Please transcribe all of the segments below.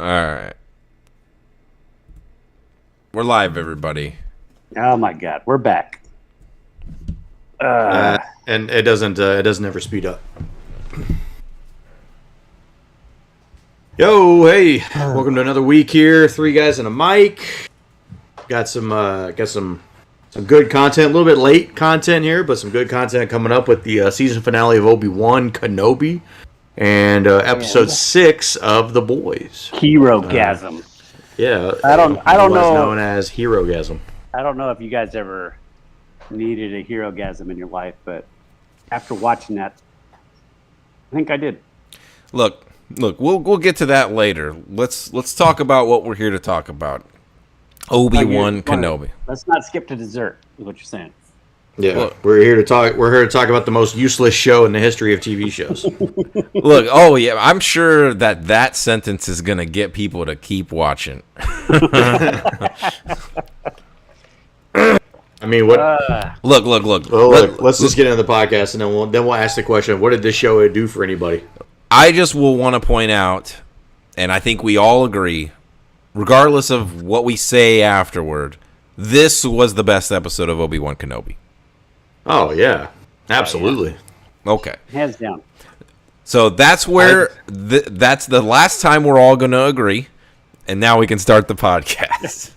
right. We're live, everybody. Oh my God, we're back. And it doesn't ever speed up. Yo, hey, welcome to another week here. 3 guys and a mic. Got some good content. A little bit late content here, but some good content coming up with the season finale of Obi-Wan Kenobi and episode 6 of The Boys. Hero-gasm. Yeah, I don't know. Known as Hero-gasm. I don't know if you guys ever needed a hero-gasm in your life, but after watching that, I think I did. Look, we'll get to that later. Let's talk about what we're here to talk about. Obi-Wan Kenobi. Let's not skip to dessert, is what you're saying. Yeah, look, we're here to talk about the most useless show in the history of TV shows. Look, oh yeah, I'm sure that sentence is gonna get people to keep watching. I mean, what? Look. Well, let's just get into the podcast, and then we'll ask the question: what did this show do for anybody? I just will want to point out, and I think we all agree, regardless of what we say afterward, this was the best episode of Obi-Wan Kenobi. Oh yeah, absolutely. Okay, hands down. So that's where that's the last time we're all going to agree, and now we can start the podcast.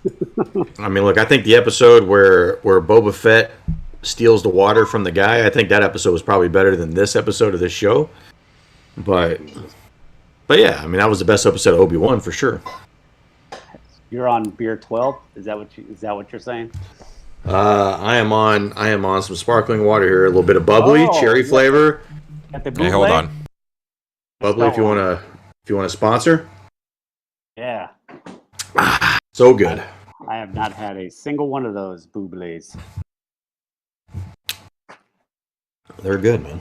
I mean, look, I think the episode where Boba Fett steals the water from the guy, I think that episode was probably better than this episode of this show. But yeah, I mean, that was the best episode of Obi-Wan for sure. You're on beer 12. Is that what you're saying? I am on some sparkling water here, a little bit of bubbly, cherry flavor. Hey, hold on. Bubbly, if you want to sponsor. Yeah. So good. I have not had a single one of those booblies. They're good, man.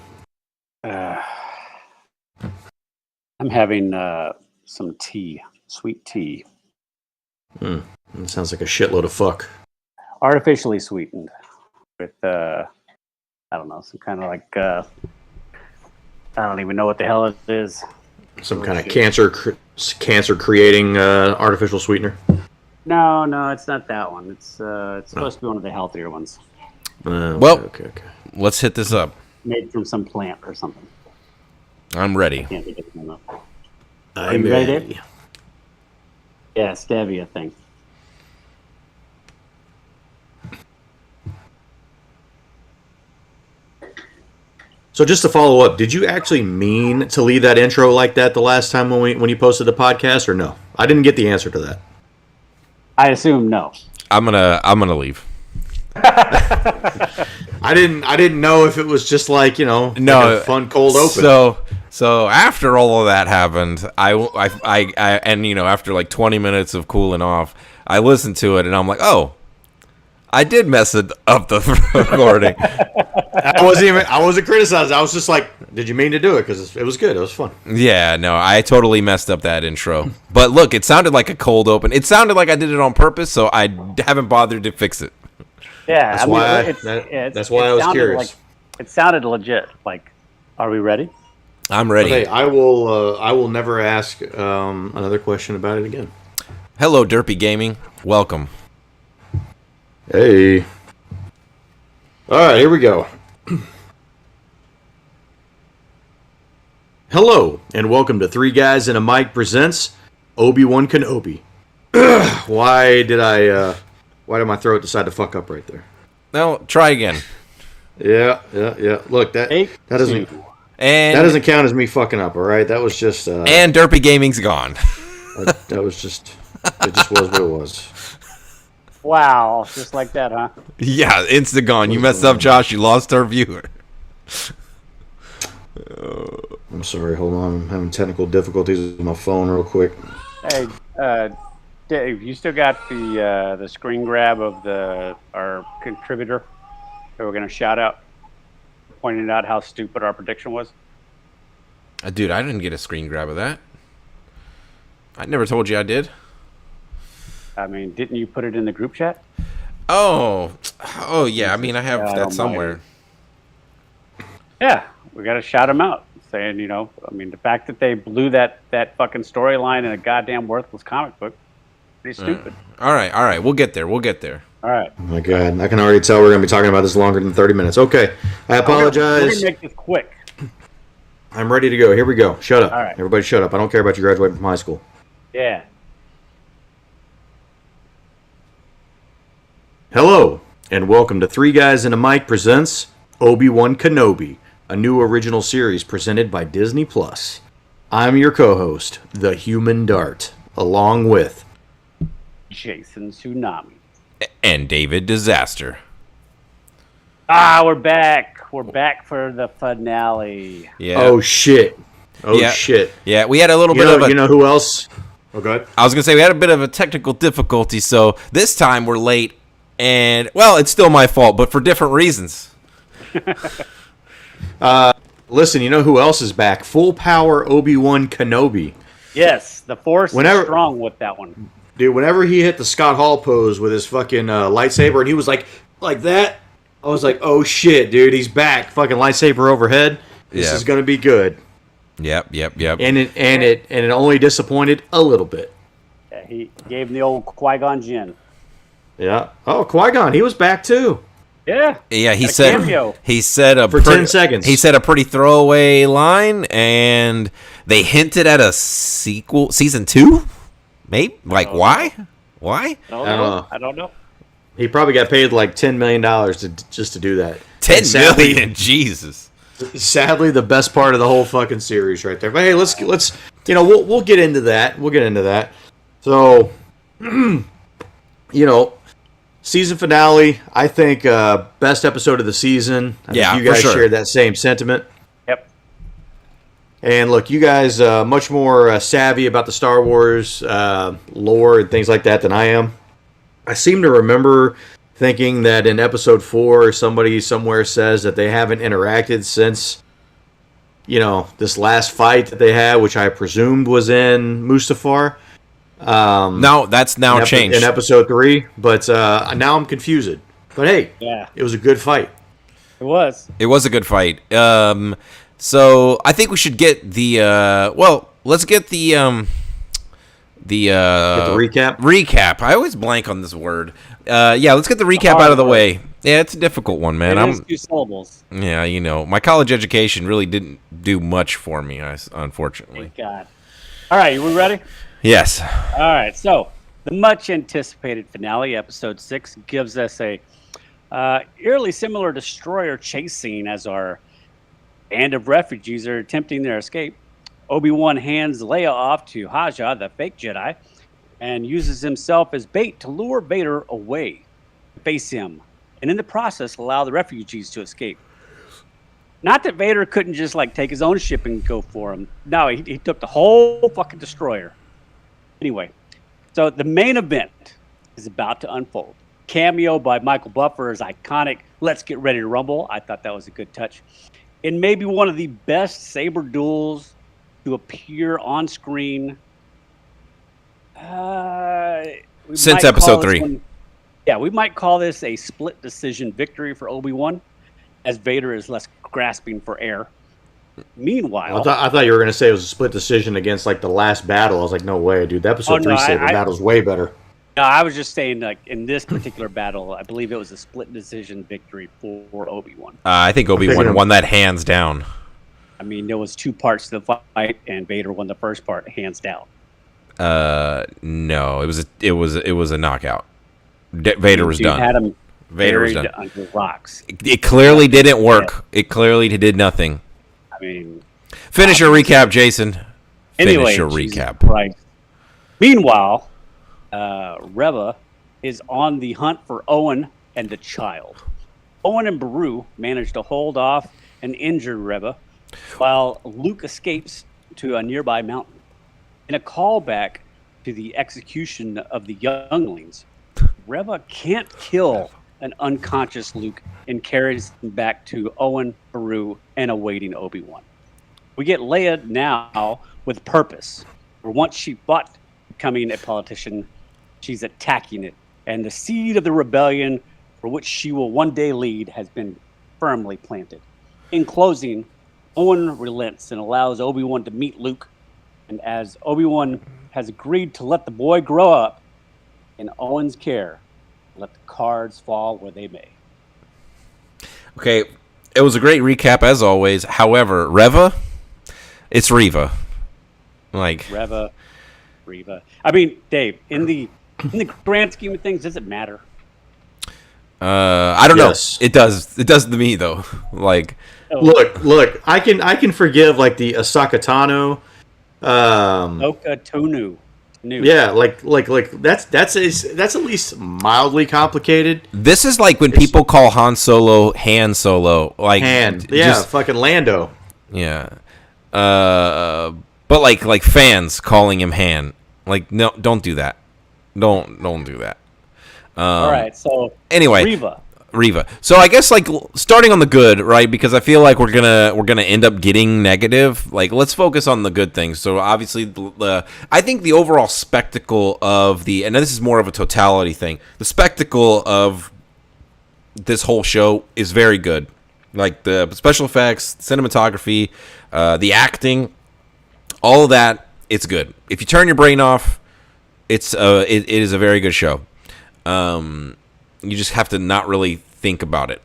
I'm having some tea, sweet tea. It sounds like a shitload of fuck. Artificially sweetened with, I don't know, some kind of like, I don't even know what the hell it is. Some kind of cancer-creating artificial sweetener. No, it's not that one. It's supposed to be one of the healthier ones. Okay. Let's hit this up. Made from some plant or something. I'm ready. Can't think of the name of it. Are you ready? Yeah, stevia thing. So just to follow up, did you actually mean to leave that intro like that the last time when you posted the podcast, or no? I didn't get the answer to that. I assume no. I'm gonna leave. I didn't know if it was just like, like a fun cold open. So after all of that happened, I and after like 20 minutes of cooling off, I listened to it and I'm like, oh, I did mess it up the recording. I wasn't criticizing. I was just like, did you mean to do it? Because it was good. It was fun. Yeah, no, I totally messed up that intro. But look, it sounded like a cold open. It sounded like I did it on purpose, so I haven't bothered to fix it. Yeah, that's why I was curious. It sounded legit. Like, are we ready? I'm ready. Okay, I will never ask another question about it again. Hello, Derpy Gaming. Welcome. Hey. All right, here we go. Hello, and welcome to 3 Guys and a Mic presents Obi-Wan Kenobi. Why did my throat decide to fuck up right there? No, try again. Yeah. Look, that doesn't count as me fucking up, all right? That was just... and Derpy Gaming's gone. That was just... It just was what it was. Wow, just like that, huh? Yeah, insta gone. You messed up, Josh. You lost our viewer. I'm sorry. Hold on. I'm having technical difficulties with my phone real quick. Hey, Dave, you still got the screen grab of our contributor that we're going to shout out, pointing out how stupid our prediction was? Dude, I didn't get a screen grab of that. I never told you I did. I mean, didn't you put it in the group chat? Oh yeah. I mean, I have that somewhere. Yeah, we got to shout him out. saying, I mean, the fact that they blew that fucking storyline in a goddamn worthless comic book, pretty stupid. All right. We'll get there. All right. Oh my God, I can already tell we're going to be talking about this longer than 30 minutes. Okay, I apologize. We're gonna make this quick. I'm ready to go. Here we go. Shut up. All right. Everybody shut up. I don't care about you graduating from high school. Yeah. Hello, and welcome to Three Guys and a Mic presents Obi-Wan Kenobi, a new original series presented by Disney+. I'm your co-host, the Human Dart, along with Jason Tsunami. And David Disaster. We're back. We're back for the finale. Yeah. Oh shit. Yeah. Shit. Yeah, we had a little bit of a... You know who else? Oh, go ahead. I was going to say, we had a bit of a technical difficulty, so this time we're late, and, well, it's still my fault, but for different reasons. Listen, you know who else is back? Full power Obi-Wan Kenobi. Yes, the Force is strong with that one. Dude, whenever he hit the Scott Hall pose with his fucking lightsaber, and he was like that, I was like, oh shit, dude, he's back. Fucking lightsaber overhead. This is gonna be good. Yep. And it only disappointed a little bit. Yeah, he gave him the old Qui-Gon Jinn. Yeah. Oh, Qui-Gon, he was back too. Yeah. Yeah, he a said cameo. he said a For 10 seconds. He said a pretty throwaway line, and they hinted at a sequel, season 2. Maybe why? I don't know. He probably got paid like $10 million just to do that. $10 million, Jesus. Sadly, the best part of the whole fucking series right there. But hey, let's we'll get into that. We'll get into that. So, season finale. I think best episode of the season. I think you guys shared that same sentiment. Yep. And look, you guys much more savvy about the Star Wars lore and things like that than I am. I seem to remember thinking that in episode 4, somebody somewhere says that they haven't interacted since, this last fight that they had, which I presumed was in Mustafar. No, that's now changed. In episode 3, but now I'm confused. But hey, it was a good fight. It was. It was a good fight. So I think we should get the let's get the recap. Recap. I always blank on this word. Let's get the recap out of the way. Yeah, it's a difficult one, man. It is 2 syllables. Yeah, my college education really didn't do much for me, unfortunately. Thank God. All right, we ready? Yes. All right, so the much anticipated finale, episode 6, gives us a eerily similar destroyer chase scene as our band of refugees are attempting their escape. Obi-Wan hands Leia off to Haja, the fake Jedi, and uses himself as bait to lure Vader away to face him, and in the process allow the refugees to escape. Not that Vader couldn't just take his own ship and go for him. No, he took the whole fucking destroyer. Anyway, so the main event is about to unfold. Cameo by Michael Buffer's iconic "Let's Get Ready to Rumble." I thought that was a good touch. And maybe one of the best saber duels to appear on screen since episode 3. We might call this a split decision victory for Obi-Wan, as Vader is less grasping for air. Meanwhile, I thought you were going to say it was a split decision against the last battle. I was like, no way, dude. The episode 3 saber battle's way better. No, I was just saying, in this particular battle, I believe it was a split decision victory for Obi-Wan. I think Obi-Wan won that hands down. I mean, there was 2 parts to the fight, and Vader won the first part hands down. No, it was a knockout. Vader was done. Had him Vader was done under rocks. It clearly didn't work. It clearly did nothing. I mean, finish your recap, Jason. Anyway, finish your recap. Right. Meanwhile, Reva is on the hunt for Owen and the child. Owen and Beru manage to hold off an injured Reva, while Luke escapes to a nearby mountain. In a callback to the execution of the younglings, Reva can't kill an unconscious Luke and carries him back to Owen, Beru, and awaiting Obi-Wan. We get Leia now with purpose, where once she fought becoming a politician, she's attacking it, and the seed of the rebellion for which she will one day lead has been firmly planted. In closing, Owen relents and allows Obi-Wan to meet Luke. And as Obi-Wan has agreed to let the boy grow up in Owen's care, let the cards fall where they may. Okay, it was a great recap as always. However, Reva, it's Reva. Like Reva. I mean, Dave, in the grand scheme of things, does it matter? I don't know. It does. It does to me though. Like, look. I can forgive like the Ahsoka Tano. Ahsoka Tonu. Yeah, like that's at least mildly complicated. This is like when people call Han Solo Han Solo, like fucking Lando. Yeah, but like fans calling him Han, like no, don't do that. Don't do that. All right, so anyway, Reva. So I guess like starting on the good, right? Because I feel like we're gonna end up getting negative. Like let's focus on the good things. So obviously, I think the overall spectacle of and this is more of a totality thing. The spectacle of this whole show is very good. Like the special effects, cinematography, the acting, all of that. It's good. If you turn your brain off, it is a very good show. You just have to not really think about it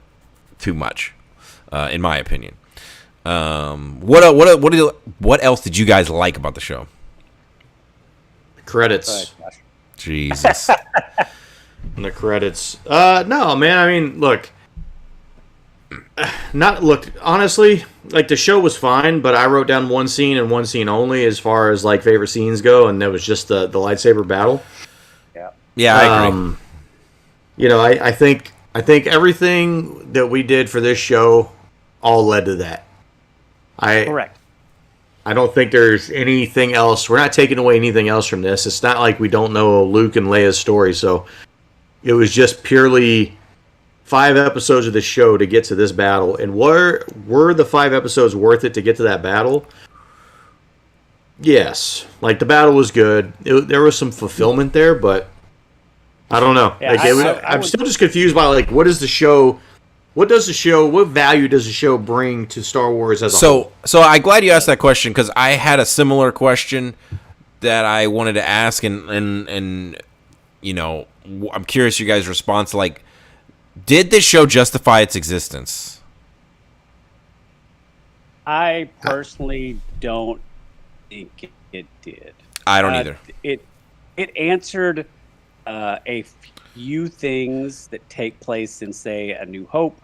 too much, in my opinion. What else did you guys like about the show? Credits. Jesus. The credits. No, man. I mean, look. Honestly, like the show was fine, but I wrote down one scene and one scene only as far as like favorite scenes go, and that was just the lightsaber battle. Yeah, I agree. You know, I think everything that we did for this show all led to that. Correct. I don't think there's anything else. We're not taking away anything else from this. It's not like we don't know Luke and Leia's story. So it was just purely 5 episodes of the show to get to this battle. And were the 5 episodes worth it to get to that battle? Yes. Like the battle was good. There was some fulfillment there, but I don't know. Yeah, like I'm still just confused by like what value does the show bring to Star Wars as a whole? So I'm glad you asked that question because I had a similar question that I wanted to ask and you know, I'm curious your guys' response. Like, did this show justify its existence? I personally don't think it did. I don't either. It answered a few things that take place in, say, A New Hope.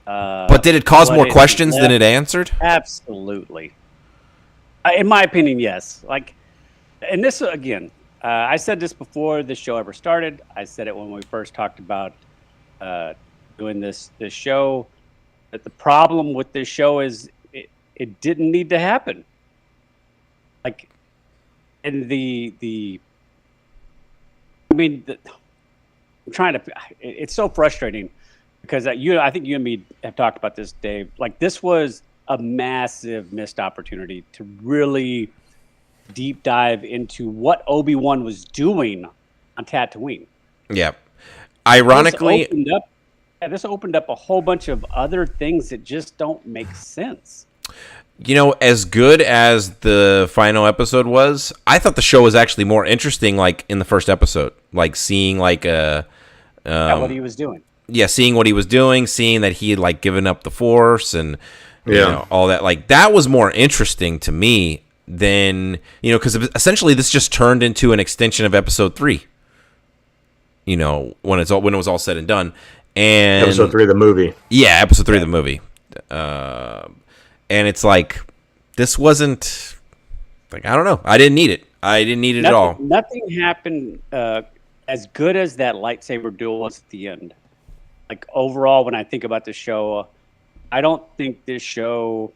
But did it cause more questions than it answered? Absolutely. In my opinion, yes. Like, and this again, I said this before this show ever started. I said it when we first talked about doing this show. That the problem with this show is it didn't need to happen. Like, and I'm trying to. It's so frustrating because I think you and me have talked about this, Dave. Like this was a massive missed opportunity to really deep dive into what Obi-Wan was doing on Tatooine. Yeah. Ironically, this opened up a whole bunch of other things that just don't make sense. You know, as good as the final episode was, I thought the show was actually more interesting, like, in the first episode. Like, seeing, like, what he was doing. Yeah, seeing what he was doing, seeing that he had, like, given up the Force and, you know, all that. Like, that was more interesting to me than, you know, because essentially this just turned into an extension of episode 3. You know, when it was all said and done. And episode 3 of the movie. Yeah, episode 3 of the movie. And it's like, this wasn't, like, I don't know. I didn't need it. I didn't need it at all. Nothing happened as good as that lightsaber duel was at the end. Like, overall, when I think about the show, I don't think this show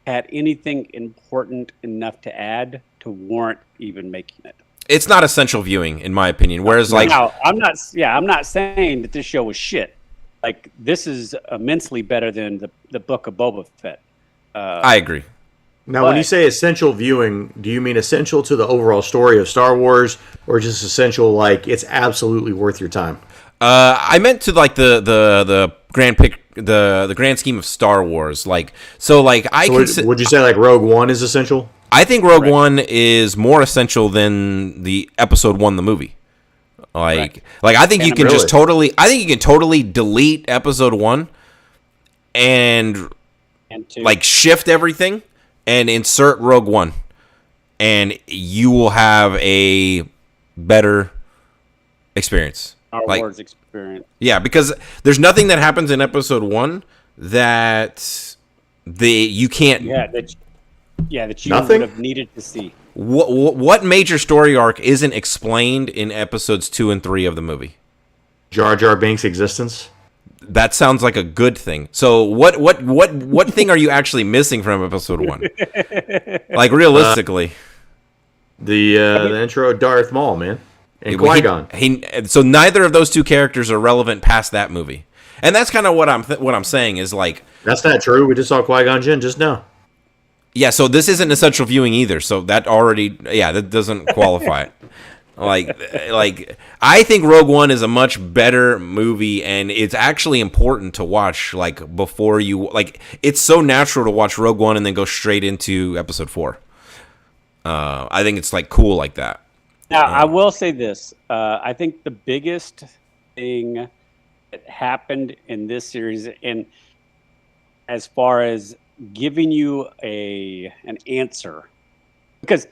had anything important enough to add to warrant even making it. It's not essential viewing, in my opinion. Whereas, like, now, I'm not saying that this show was shit. Like, this is immensely better than the book of Boba Fett. I agree. Now, when you say essential viewing, do you mean essential to the overall story of Star Wars, or just essential, like, it's absolutely worth your time? I meant to, like, the the grand scheme of Star Wars. Like, would you say like Rogue One is essential? I think Rogue One is more essential than the Episode 1, the movie. Like I think you can totally delete Episode 1 and like shift everything and insert Rogue One, and you will have a better experience. Star Wars experience. Yeah, because there's nothing that happens in Episode 1 that you can't. That you would have needed to see. What major story arc isn't explained in Episodes 2 and 3 of the movie? Jar Jar Binks' existence. That sounds like a good thing. So what thing are you actually missing from Episode 1? Like, realistically. The intro of Darth Maul, man. And Qui-Gon. So neither of those two characters are relevant past that movie. And that's kind of what I'm saying is like... That's not true. We just saw Qui-Gon Jinn just now. Yeah, so this isn't essential viewing either. So that already... Yeah, that doesn't qualify it. Like I think Rogue One is a much better movie, and it's actually important to watch like before you like. It's so natural to watch Rogue One and then go straight into Episode 4. I think it's like cool like that. Now I will say this: I think the biggest thing that happened in this series, and as far as giving you an answer, because.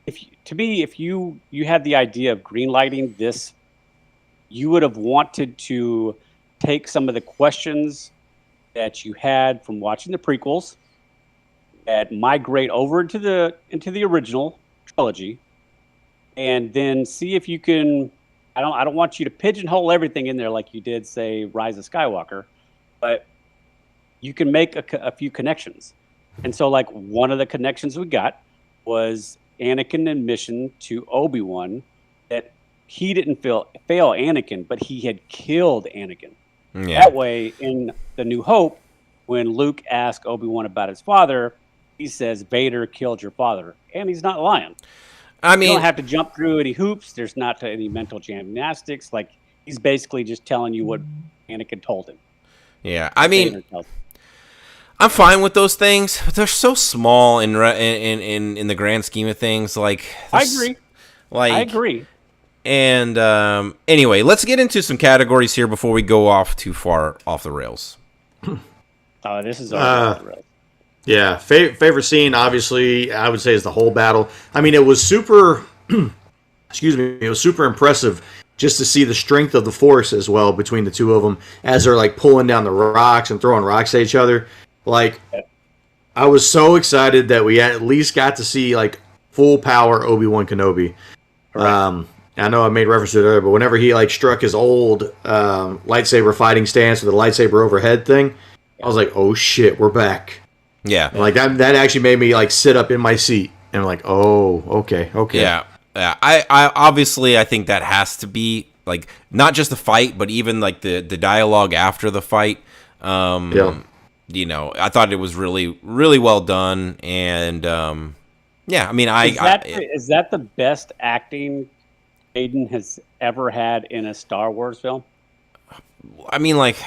If you had the idea of greenlighting this, you would have wanted to take some of the questions that you had from watching the prequels and migrate over into the original trilogy, and then see if you can. I don't want you to pigeonhole everything in there like you did, say, Rise of Skywalker, but you can make a few connections. And so, like, one of the connections we got was Anakin's admission to Obi-Wan that he didn't fail Anakin, but he had killed Anakin. Yeah. That way, in The New Hope, when Luke asked Obi-Wan about his father, he says, Vader killed your father. And he's not lying. I mean, you don't have to jump through any hoops. There's not any mental gymnastics. Like, he's basically just telling you what Anakin told him. Yeah, I mean... I'm fine with those things, but they're so small in the grand scheme of things. Like, I agree. And anyway, let's get into some categories here before we go off too far off the rails. This is off the rails. Yeah, favorite scene, obviously, I would say is the whole battle. I mean, it was super. Excuse me, it was super impressive just to see the strength of the Force as well between the two of them as they're like pulling down the rocks and throwing rocks at each other. Like, I was so excited that we at least got to see, like, full power Obi-Wan Kenobi. Right. I know I made reference to it earlier, but whenever he, like, struck his old lightsaber fighting stance with the lightsaber overhead thing, I was like, oh, shit, we're back. Yeah. And, like, that actually made me, like, sit up in my seat. And I'm like, oh, okay. Yeah. I obviously, I think that has to be, like, not just the fight, but even, like, the dialogue after the fight. You know, I thought it was really, really well done, and yeah, I mean, is that the best acting Aiden has ever had in a Star Wars film? I mean, like,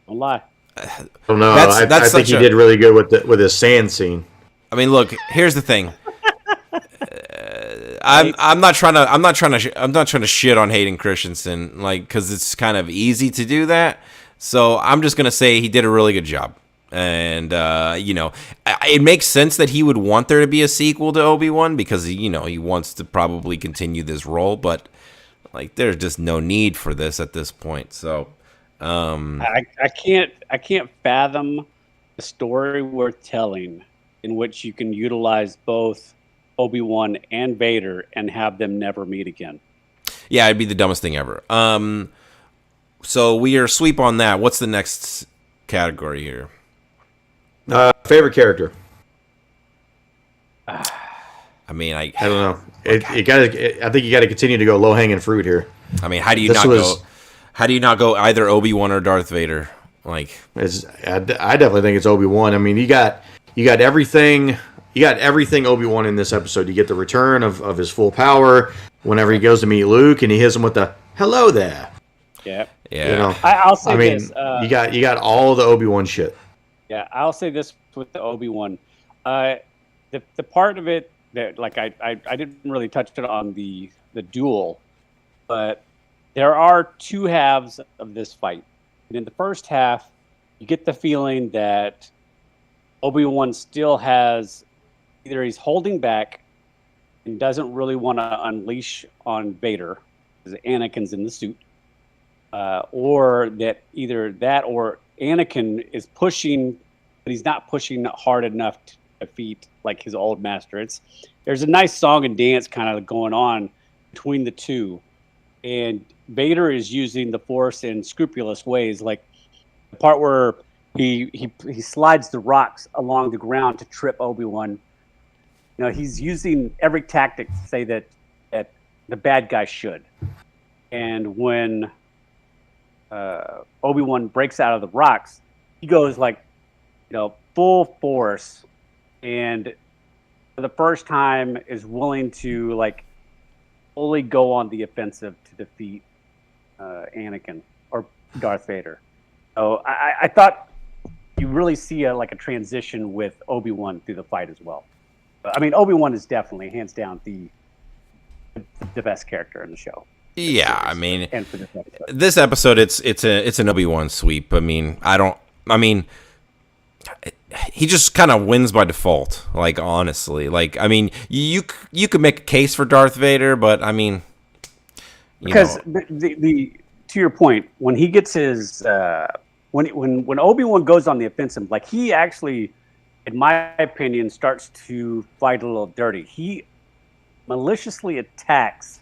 don't lie. I don't know. I think he did really good with his sand scene. I mean, look, here's the thing. I'm not trying to shit on Hayden Christensen, like, because it's kind of easy to do that. So I'm just gonna say he did a really good job, and you know, it makes sense that he would want there to be a sequel to Obi-Wan because he wants to probably continue this role, but like there's just no need for this at this point. So I can't fathom a story worth telling in which you can utilize both Obi-Wan and Vader and have them never meet again. Yeah, it'd be the dumbest thing ever. So we are sweep on that. What's the next category here? Favorite character. I mean, I don't know. I think you got to continue to go low hanging fruit here. I mean, how do you not go either Obi-Wan or Darth Vader? Like, I definitely think it's Obi-Wan. I mean, you got everything. You got everything Obi-Wan in this episode. You get the return of his full power whenever he goes to meet Luke, and he hits him with the "Hello there." Yeah. Yeah. You know, I'll say this. you got all the Obi-Wan shit. Yeah, I'll say this with the Obi-Wan. The part of it that like I didn't really touch it on the duel, but there are two halves of this fight. And in the first half, you get the feeling that Obi-Wan still has either he's holding back and doesn't really want to unleash on Vader because Anakin's in the suit, or that either that or Anakin is pushing, but he's not pushing hard enough to defeat like his old master. There's a nice song and dance kind of going on between the two, and Vader is using the Force in scrupulous ways, like the part where he slides the rocks along the ground to trip Obi-Wan. You know, he's using every tactic to say that the bad guy should. And when Obi-Wan breaks out of the rocks, he goes like, full force, and for the first time is willing to like fully go on the offensive to defeat Anakin or Darth Vader. So I thought you really see a transition with Obi-Wan through the fight as well. I mean, Obi-Wan is definitely hands down the best character in the show. Yeah, I mean, and for this episode, it's an Obi-Wan sweep. I mean, he just kind of wins by default. Like, honestly, like, I mean, you could make a case for Darth Vader, but I mean, because the to your point, when he gets his when Obi-Wan goes on the offensive, like he actually, in my opinion, starts to fight a little dirty. He maliciously attacks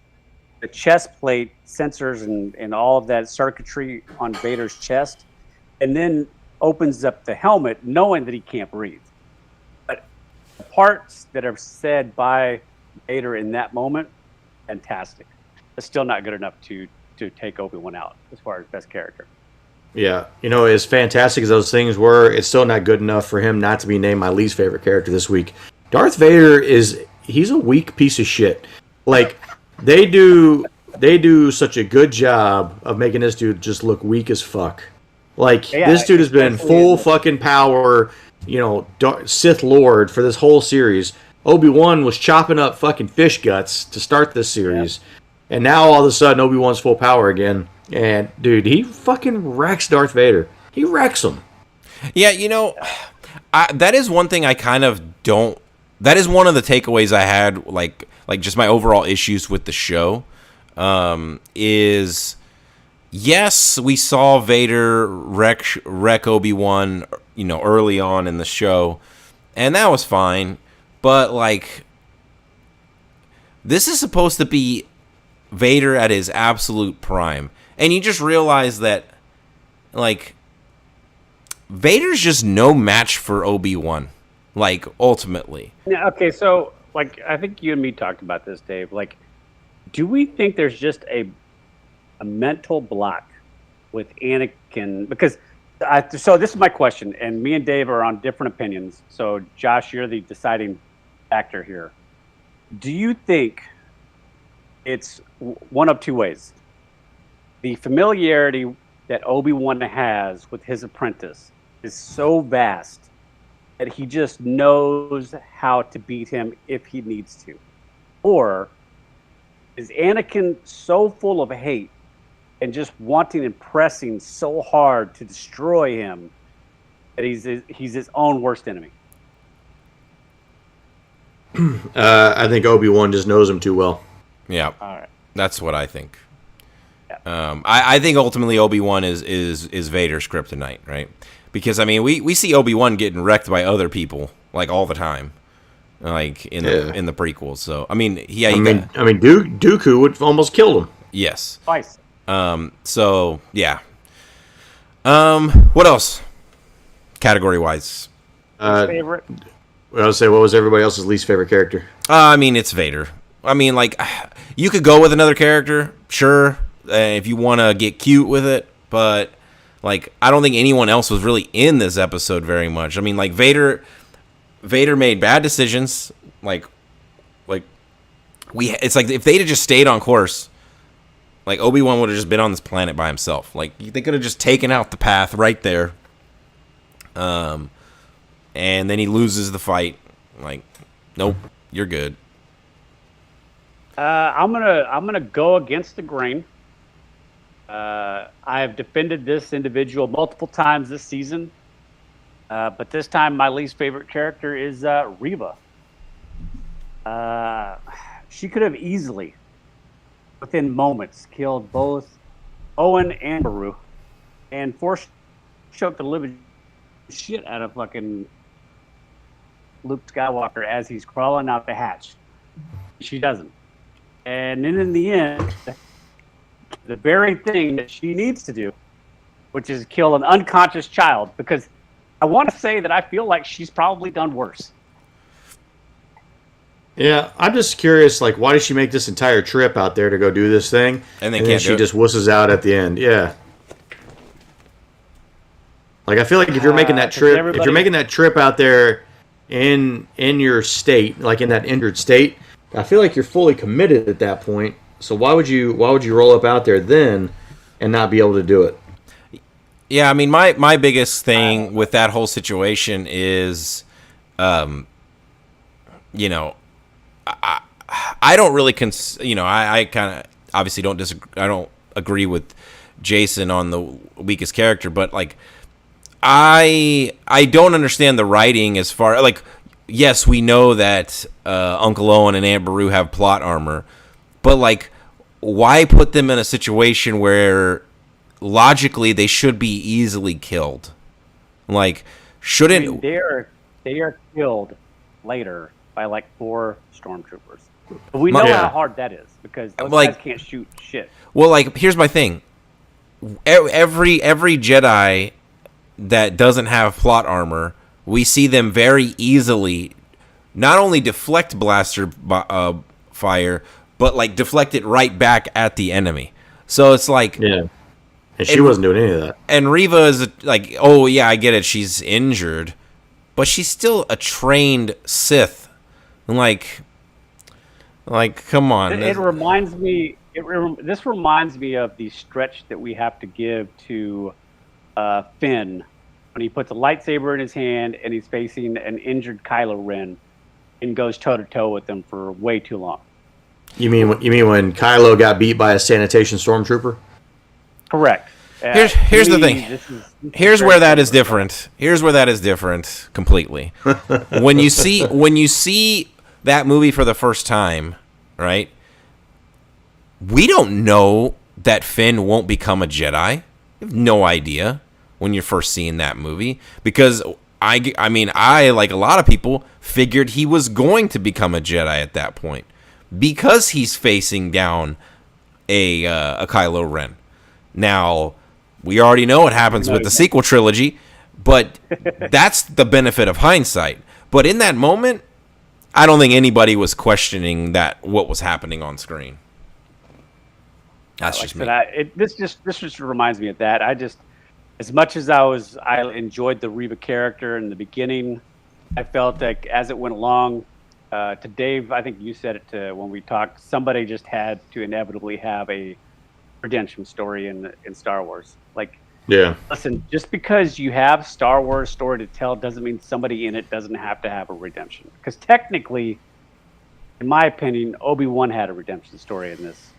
the chest plate sensors and all of that circuitry on Vader's chest, and then opens up the helmet knowing that he can't breathe. But the parts that are said by Vader in that moment, fantastic. It's still not good enough to take Obi-Wan out as far as best character. Yeah, as fantastic as those things were, it's still not good enough for him not to be named my least favorite character this week. Darth Vader he's a weak piece of shit. Like, they do such a good job of making this dude just look weak as fuck. Like, this dude has been full fucking power, Sith Lord for this whole series. Obi-Wan was chopping up fucking fish guts to start this series. Yeah. And now all of a sudden Obi-Wan's full power again. And, dude, he fucking wrecks Darth Vader. He wrecks him. Yeah, that is one thing I kind of don't... That is one of the takeaways I had, like just my overall issues with the show, is... Yes, we saw Vader wreck Obi-Wan, early on in the show, and that was fine. But, like, this is supposed to be Vader at his absolute prime. And you just realize that, like, Vader's just no match for Obi-Wan, like, ultimately. Yeah, okay, so, like, I think you and me talked about this, Dave. Like, do we think there's just a mental block with Anakin? Because so this is my question, and me and Dave are on different opinions. So Josh, you're the deciding factor here. Do you think it's one of two ways? The familiarity that Obi-Wan has with his apprentice is so vast that he just knows how to beat him if he needs to, or is Anakin so full of hate and just wanting and pressing so hard to destroy him that he's his own worst enemy? I think Obi-Wan just knows him too well. Yeah, all right, that's what I think. Yeah. I think ultimately Obi-Wan is Vader's kryptonite, right? Because I mean, we see Obi-Wan getting wrecked by other people like all the time, like in the prequels. So I mean, Dooku would almost kill him. Yes. Twice. So yeah. What else? Category wise. Favorite? I would say, what was everybody else's least favorite character? I mean, it's Vader. I mean, like, you could go with another character, sure, if you want to get cute with it, but like, I don't think anyone else was really in this episode very much. I mean, like, Vader made bad decisions. It's like if they'd have just stayed on course, Like, Obi-Wan would have just been on this planet by himself. Like, they could have just taken out the path right there. And then he loses the fight. Like, nope, you're good. I'm gonna go against the grain. I have defended this individual multiple times this season, but this time my least favorite character is Reva. She could have easily, within moments, killed both Owen and Beru, and force choked the living shit out of fucking Luke Skywalker as he's crawling out the hatch. She doesn't. And then in the end, the very thing that she needs to do, which is kill an unconscious child, because I want to say that I feel like she's probably done worse. Yeah, I'm just curious, like, why did she make this entire trip out there to go do this thing? And then she just wusses out at the end. Yeah. Like, I feel like if you're making that trip out there in your state, like in that injured state, I feel like you're fully committed at that point. So why would you roll up out there then and not be able to do it? Yeah, I mean, my biggest thing with that whole situation is, you know, I don't really I kind of obviously don't disagree. I don't agree with Jason on the weakest character, but like I don't understand the writing as far like, yes, we know that Uncle Owen and Aunt Beru have plot armor, but like, why put them in a situation where logically they should be easily killed? Like, shouldn't they are killed later by like 4 stormtroopers. But we know how hard that is because those guys can't shoot shit. Well, like, here's my thing. Every Jedi that doesn't have plot armor, we see them very easily not only deflect blaster fire, but like deflect it right back at the enemy. So it's like, yeah, and she wasn't doing any of that. And Reva is like, oh yeah, I get it, she's injured, but she's still a trained Sith. Like, come on. It reminds me. This reminds me of the stretch that we have to give to Finn when he puts a lightsaber in his hand and he's facing an injured Kylo Ren and goes toe to toe with him for way too long. You mean when Kylo got beat by a sanitation stormtrooper? Correct. Here's the thing. Here's where that is different. Here's where that is different completely. When you see that movie for the first time, right? We don't know that Finn won't become a Jedi. You have no idea when you're first seeing that movie, because I mean, like a lot of people figured he was going to become a Jedi at that point because he's facing down a Kylo Ren. Now, we already know what happens with the sequel trilogy, but that's the benefit of hindsight. But in that moment, I don't think anybody was questioning what was happening on screen. That's just me. This just reminds me of that. As much as I enjoyed the Reva character in the beginning, I felt like as it went along, to Dave, I think you said it when we talked, somebody just had to inevitably have a redemption story in Star Wars. Like, yeah. Listen, just because you have Star Wars story to tell doesn't mean somebody in it doesn't have to have a redemption. Because technically, in my opinion, Obi-Wan had a redemption story in this.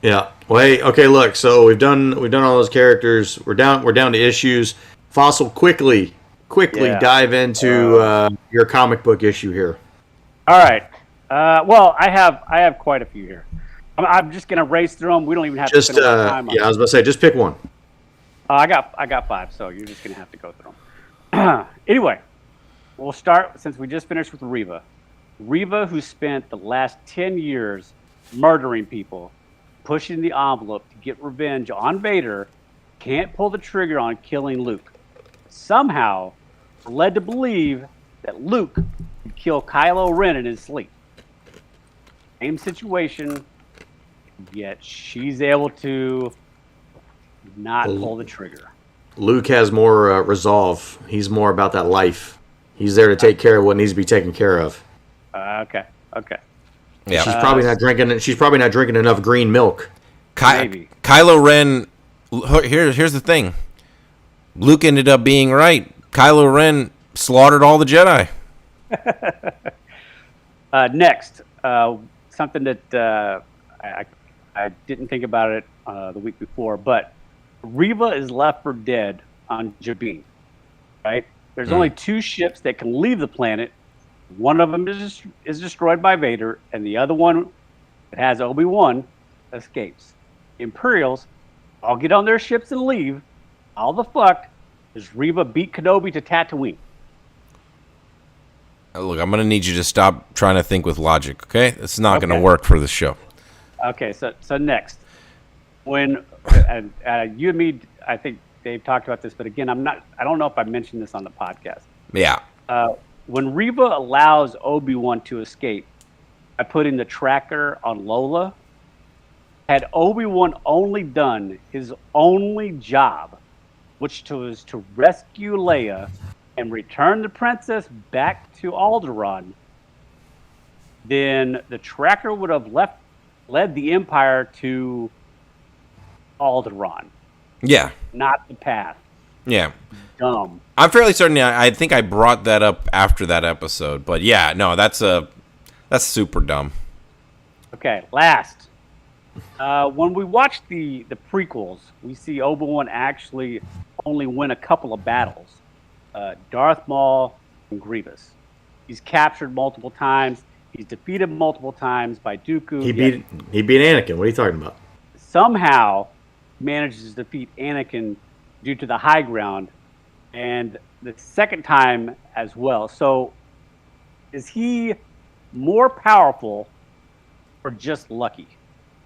Yeah. Well, hey, okay. Look, so we've done all those characters. We're down to issues. Fossil, quickly dive into your comic book issue here. All right. Well, I have quite a few here. I'm just gonna race through them. We don't even have to spend a lot of time on I was about to say, just pick one. I got 5, so you're just gonna have to go through them. Anyway, we'll start since we just finished with Reva. Reva, who spent the last 10 years murdering people, pushing the envelope to get revenge on Vader, can't pull the trigger on killing Luke. Somehow, led to believe that Luke could kill Kylo Ren in his sleep. Same situation. Yet she's able to not pull the trigger. Luke has more resolve. He's more about that life. He's there to take care of what needs to be taken care of. Okay. Yeah. She's probably not drinking. She's probably not drinking enough green milk. Maybe. Kylo Ren. Here's the thing. Luke ended up being right. Kylo Ren slaughtered all the Jedi. Next, something that I didn't think about it the week before, but Reva is left for dead on Jabin, right? There's only 2 ships that can leave the planet. One of them is destroyed by Vader, and the other one that has Obi-Wan escapes. The Imperials all get on their ships and leave. How the fuck does Reva beat Kenobi to Tatooine? Look, I'm going to need you to stop trying to think with logic, okay? It's not going to work for this show. Okay, so next, when you and me, I think Dave talked about this, but again, I don't know if I mentioned this on the podcast. Yeah. When Reva allows Obi-Wan to escape by putting the tracker on Lola, had Obi-Wan only done his only job, which was to rescue Leia and return the princess back to Alderaan, then the tracker would have led the Empire to Alderaan. Yeah. Not the path. Yeah. Dumb. I'm fairly certain. I think I brought that up after that episode, but yeah, no, that's super dumb. Okay, last. When we watch the prequels, we see Obi-Wan actually only win a couple of battles. Darth Maul and Grievous. He's captured multiple times. He's defeated multiple times by Dooku. He beat Anakin. What are you talking about? Somehow manages to defeat Anakin due to the high ground, and the second time as well. So is he more powerful or just lucky?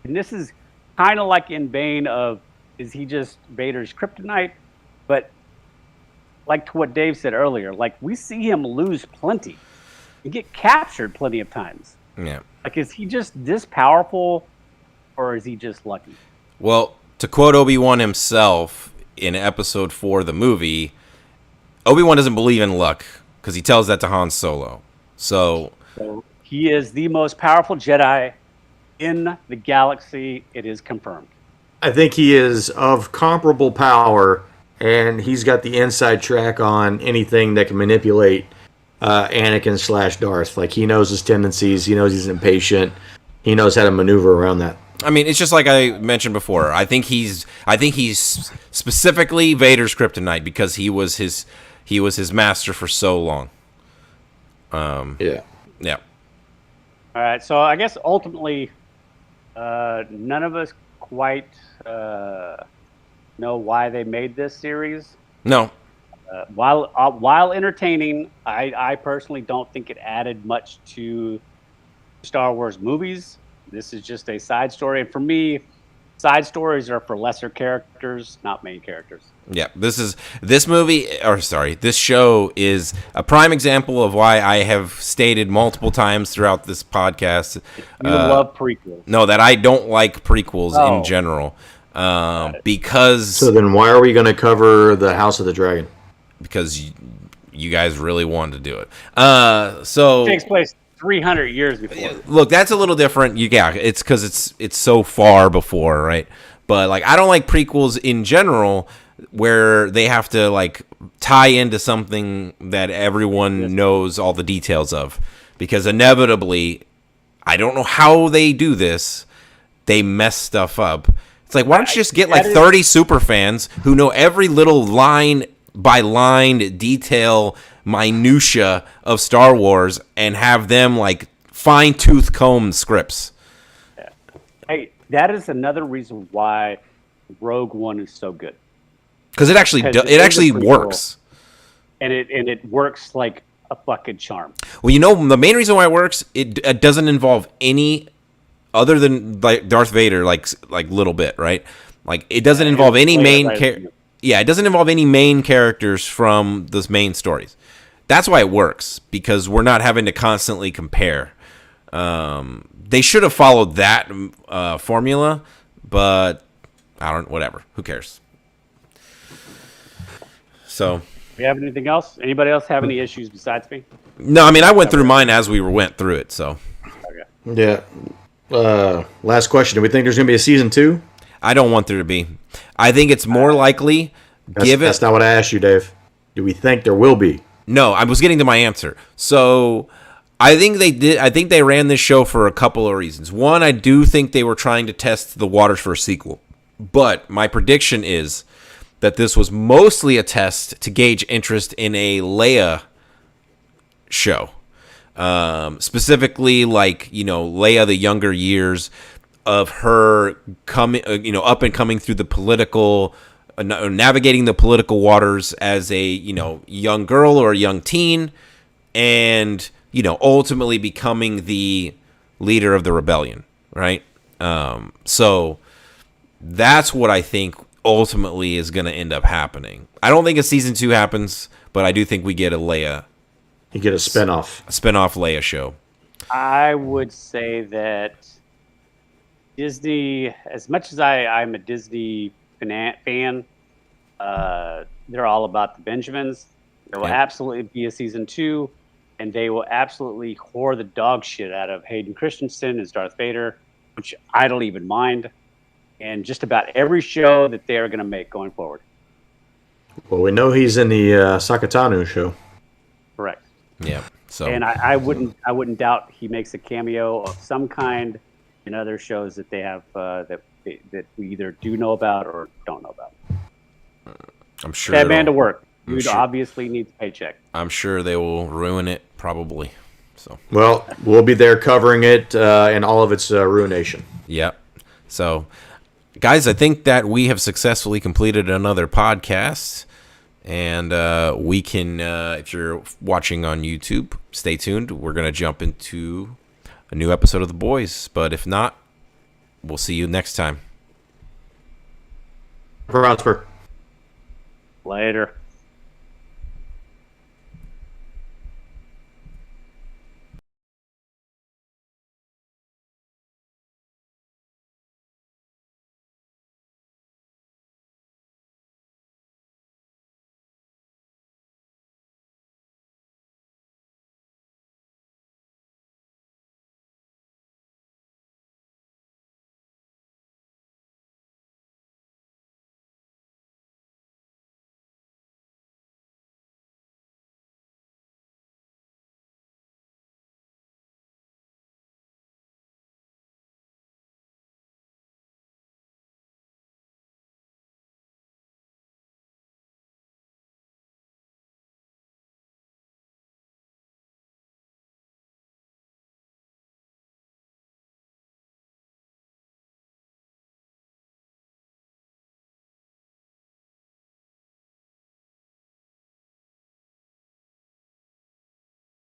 And this is kind of like in vein of, is he just Vader's kryptonite? But like to what Dave said earlier, like we see him lose plenty and get captured plenty of times. Yeah. Like, is he just this powerful or is he just lucky? Well, to quote Obi-Wan himself in episode 4 of the movie, Obi-Wan doesn't believe in luck because he tells that to Han Solo. So he is the most powerful Jedi in the galaxy. It is confirmed. I think he is of comparable power, and he's got the inside track on anything that can manipulate Anakin / Darth. Like, he knows his tendencies. He knows he's impatient. He knows how to maneuver around that. I mean, it's just like I mentioned before. I think he's specifically Vader's kryptonite because he was his master for so long. Yeah. Yeah. All right. So I guess ultimately, none of us quite know why they made this series. No. While entertaining, I personally don't think it added much to Star Wars movies. This is just a side story, and for me, side stories are for lesser characters, not main characters. Yeah, this show is a prime example of why I have stated multiple times throughout this podcast. You love prequels. No, that I don't like prequels in general. Because... So then why are we going to cover the House of the Dragon? Because you guys really wanted to do it. It takes place 300 years before. Look, that's a little different. It's because it's so far before, right? But like, I don't like prequels in general where they have to like tie into something that everyone knows all the details of, because inevitably, I don't know how they do this, they mess stuff up. It's like, why don't you just get like 30 super fans who know every little line by line detail minutia of Star Wars and have them like fine-tooth comb scripts. Hey, that is another reason why Rogue One is so good. Because it actually works. And it works like a fucking charm. Well, you know, the main reason why it works, it doesn't involve any other than like Darth Vader, like little bit, right? Like, it doesn't involve any main it doesn't involve any main characters from those main stories. That's why it works, because we're not having to constantly compare. They should have followed that formula, but whatever. Who cares? So, do you have anything else? Anybody else have any issues besides me? No, I mean, I went through mine as we went through it, so. Okay. Yeah. Last question. Do we think there's going to be a season 2? I don't want there to be. I think it's more likely. That's not what I asked you, Dave. Do we think there will be? No, I was getting to my answer. So I think they did. I think they ran this show for a couple of reasons. One, I do think they were trying to test the waters for a sequel. But my prediction is that this was mostly a test to gauge interest in a Leia show. Specifically, like, Leia, the younger years of her coming, up and coming through the political, navigating the political waters as a, young girl or a young teen, and, ultimately becoming the leader of the rebellion, right? So that's what I think ultimately is going to end up happening. I don't think a season 2 happens, but I do think we get a Leia. You get a spinoff. A spinoff Leia show. I would say that Disney, as much as I'm a Disney fan, they're all about the Benjamins. There will absolutely be a season 2, and they will absolutely whore the dog shit out of Hayden Christensen as Darth Vader, which I don't even mind. And just about every show that they're going to make going forward. Well, we know he's in the Sakatanu show. Correct. Yeah. So. And I wouldn't doubt he makes a cameo of some kind in other shows that they have that we either do know about or don't know about. I'm sure that man to work. Dude obviously needs a paycheck. I'm sure they will ruin it, probably. So. Well, we'll be there covering it and all of its ruination. Yep. So, guys, I think that we have successfully completed another podcast. And we can, if you're watching on YouTube, stay tuned. We're going to jump into a new episode of The Boys. But if not, we'll see you next time. Prosper. Later.